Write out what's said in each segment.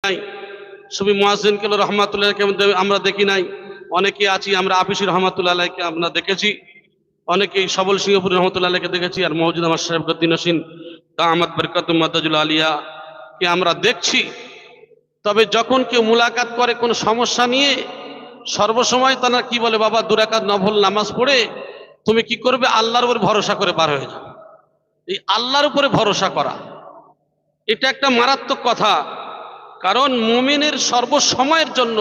নাই, সুবি মুয়াজ্জিনকে রহমাতুল্লাহকে আমরা দেখি নাই, অনেকে আছি আমরা আফিসি রহমাতুল্লাহ আলাইকে আমরা দেখেছি, অনেকেই সবল সিংহপুরি রহমতুল্লাহ আলাইকে দেখেছি, আর মওজুদ আমার শরীফউদ্দিন হোসেন দামাত বরকাতুম মাদাজুল আলিয়া কে আমরা দেখছি। তবে যখন কেউ মুলাকাত করে কোনো সমস্যা নিয়ে, সর্বসময় তারা কি বলে, বাবা দুরাকাত নফল নামাজ পড়ে তুমি কি করবে, আল্লাহর উপর ভরসা করে পার হয়ে যাও। এই আল্লাহর উপরে ভরসা করা এটা একটা মারাত্মক কথা, কারণ মুমিনের সর্বসময়ের জন্য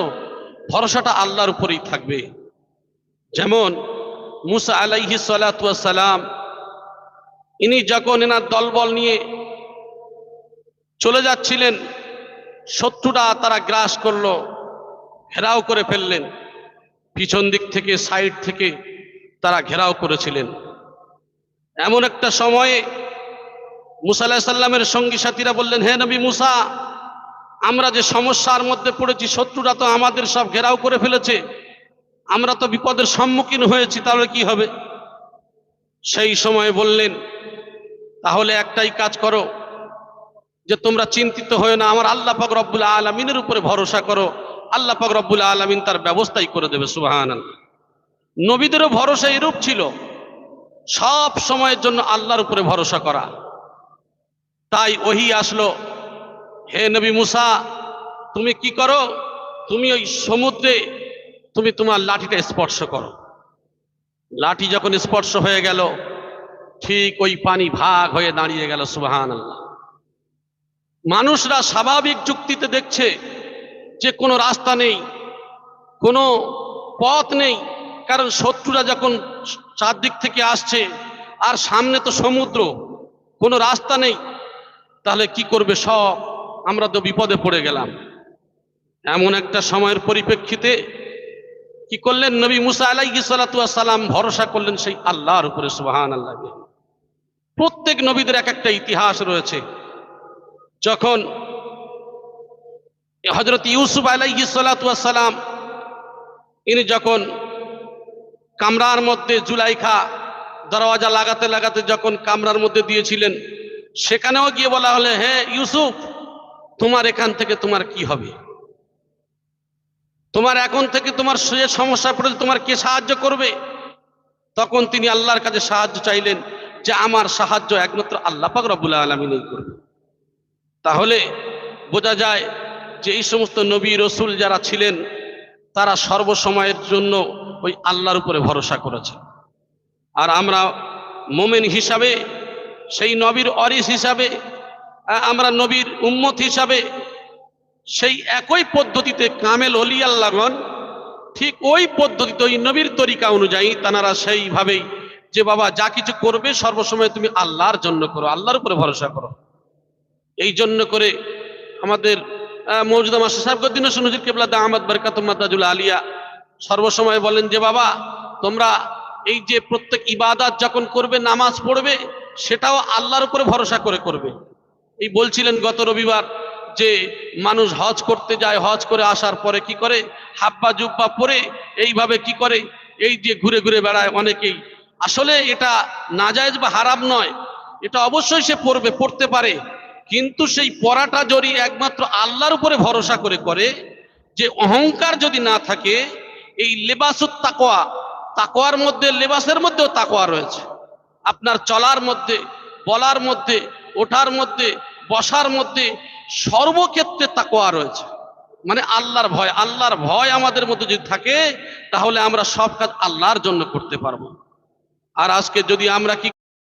ভরসাটা আল্লাহর উপরেই থাকবে। যেমন মুসা আলাইহিস সালাতু ওয়াস সালাম, ইনি যখন এনার দলবল নিয়ে চলে যাচ্ছিলেন, শত্রুরা তারা গ্রাস করলো, ঘেরাও করে ফেললেন, পিছন দিক থেকে সাইড থেকে তারা ঘেরাও করেছিলেন। এমন একটা সময়ে মুসা আলাইহিস সালামের সঙ্গী সাথীরা বললেন, হে নবী মুসা, আমরা যে সমস্যার মধ্যে পড়েছি, শত্রুরা তো আমাদের সব ঘেরাও করে ফেলেছে, আমরা তো বিপদের সম্মুখীন হয়েছি, তাহলে কি হবে? সেই সময় বললেন, তাহলে একটাই কাজ করো, যে তোমরা চিন্তিত হয়ে না, আমার আল্লাহ পাক রব্বুল আলামিনের উপরে ভরসা করো, আল্লাহ পাক রব্বুল আলামিন তার ব্যবস্থাই করে দেবে। সুবহানাল্লাহ। নবীদেরও ভরসা এরূপ ছিল, সব সময়ের জন্য আল্লাহর উপরে ভরসা করা। তাই ওহী আসলো, হে নবী মুসা, তুমি কি করো, তুমি ওই সমুদ্রে তুমি তোমার লাঠিটা স্পর্শ করো। লাঠি যখন স্পর্শ হয়ে গেল, ঠিক ওই পানি ভাগ হয়ে দাঁড়িয়ে গেল। সুবহানাল্লাহ। মানুষরা স্বাভাবিক যুক্তিতে দেখছে যে কোনো রাস্তা নেই, কোনো পথ নেই, কারণ শত্রুরা যখন চারদিক থেকে আসছে আর সামনে তো সমুদ্র, কোনো রাস্তা নেই, তাহলে কি করবে সব, আমরা তো বিপদে পড়ে গেলাম। এমন একটা সময়ের পরিপ্রেক্ষিতে কি করলেন, নবী মুসা আলাইহিস সালাতু ওয়াস সালাম ভরসা করলেন সেই আল্লাহর উপরে। সুবহানাল্লাহ। প্রত্যেক নবীদের এক একটা ইতিহাস রয়েছে। যখন হযরত ইউসুফ আলাইহিস সালাতু ওয়াস সালাম, ইনি যখন কামরার মধ্যে জুলাইখা দরওয়াজা লাগাতে লাগাতে যখন কামরার মধ্যে দিয়েছিলেন, সেখানেও গিয়ে বলা হলে, হে ইউসুফ, তোমার এখান থেকে তোমার কি হবে, তোমার এখন থেকে তোমার যে সমস্যা পড়েছে তোমার কে সাহায্য করবে? তখন তিনি আল্লাহর কাছে সাহায্য চাইলেন, যে আমার সাহায্য একমাত্র আল্লাহ পাক রব্বুল আলামিনই করবে। তাহলে বোঝা যায় যে এই সমস্ত নবী রসুল যারা ছিলেন, তারা সর্বসময়ের জন্য ওই আল্লাহর উপরে ভরসা করেছে। আর আমরা মোমেন হিসাবে, সেই নবীর ওয়ারিস হিসাবে, আমরা নবীর উম্মত হিসাবে সেই একই পদ্ধতিতে কামেল ওলি আল্লাহগণ ঠিক ওই পদ্ধতিতে ওই নবীর তরিকা অনুযায়ী তারা সেইভাবেই, যে বাবা যা কিছু করবে সর্বসময় তুমি আল্লাহর জন্য করো, আল্লাহর উপরে ভরসা করো। এই জন্য করে আমাদের মওজুদ আমার শরীফউদ্দিন হোসেন হুজুর কিবলা দামাত বরকাতুম মাদাজুল আলিয়া সর্বসময় বলেন, যে বাবা তোমরা এই যে প্রত্যেক ইবাদত যখন করবে, নামাজ পড়বে, সেটাও আল্লাহর উপরে ভরসা করে করবে। এই বলছিলেন গত রবিবার, যে মানুষ হজ করতে যায়, হজ করে আসার পরে কি করে, হাব্বা জুব্বা পরে এইভাবে কি করে, এই যে ঘুরে ঘুরে বেড়ায় অনেকেই। আসলে এটা নাজায়েজ বা হারাম নয়, এটা অবশ্যই সে পড়তে পারে, কিন্তু সেই পড়াটা যদি একমাত্র আল্লাহর উপরে ভরসা করে করে, যে অহংকার যদি না থাকে, এই লেবাসুত তাকওয়া, তাকওয়ার মধ্যে, লেবাসের মধ্যেও তাকওয়া রয়েছে। আপনার চলার মধ্যে, বলার মধ্যে, ওঠার মধ্যে, বসার মধ্যে, সর্বক্ষেত্রে তাকওয়া রয়েছে। মানে আল্লাহর ভয়, আল্লাহর ভয় আমাদের মধ্যে যদি থাকে, তাহলে আমরা সব কাজ আল্লাহর জন্য করতে পারবো। আর আজকে যদি আমরা কি